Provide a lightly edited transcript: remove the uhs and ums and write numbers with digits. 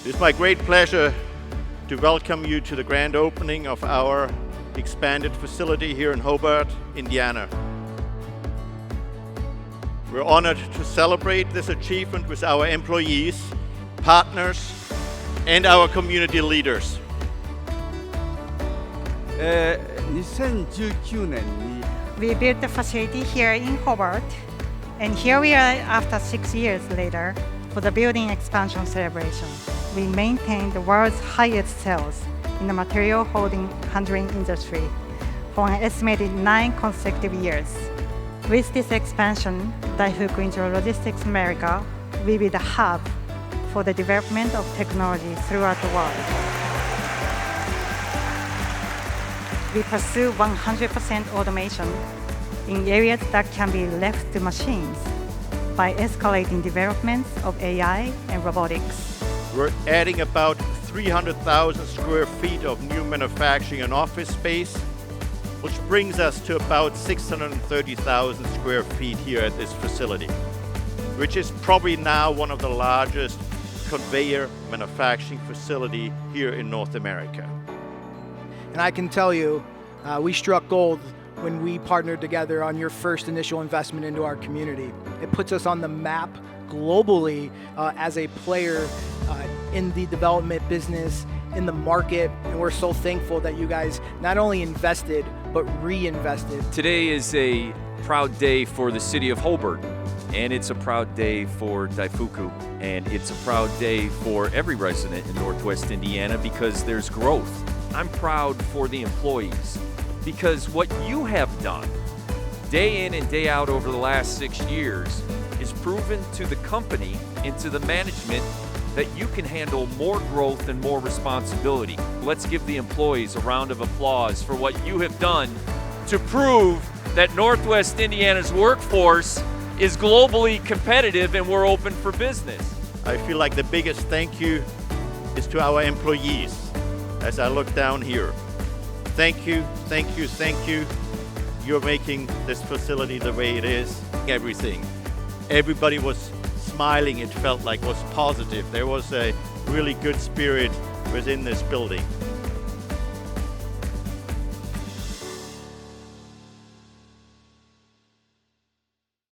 It's my great pleasure to welcome you to the grand opening of our expanded facility here in Hobart, Indiana. We're honored to celebrate this achievement with our employees, partners, and our community leaders. 2019年に We built the facility here in Hobart, and here we are after 6 years later for the building expansion celebration. We maintained the world's highest sales in the material handling industry for an estimated 9 consecutive years. With this expansion, Daifuku Intralogistics America will be the hub for the development of technology throughout the world. We pursue 100% automation in areas that can be left to machines by escalating developments of AI and robotics. We're adding about 300,000 square feet of new manufacturing and office space, which brings us to about 630,000 square feet here at this facility, which is probably now one of the largest conveyor manufacturing facility here in North America. And I can tell you, we struck gold when we partnered together on your first initial investment into our community. It puts us on the map globally as a player in the development business, in the market, and we're so thankful that you guys not only invested, but reinvested. Today is a proud day for the city of Hobart, and it's a proud day for Daifuku, and it's a proud day for every resident in Northwest Indiana because there's growth. I'm proud for the employees because what you have done day in and day out over the last 6 years is proven to the company and to the management that you can handle more growth and more responsibility. Let's give the employees a round of applause for what you have done to prove that Northwest Indiana's workforce is globally competitive and we're open for business. I feel like the biggest thank you is to our employees as I look down here. Thank you, thank you, thank you. You're making this facility the way it is, everything. Everybody was smiling, it felt like was positive. There was a really good spirit within this building.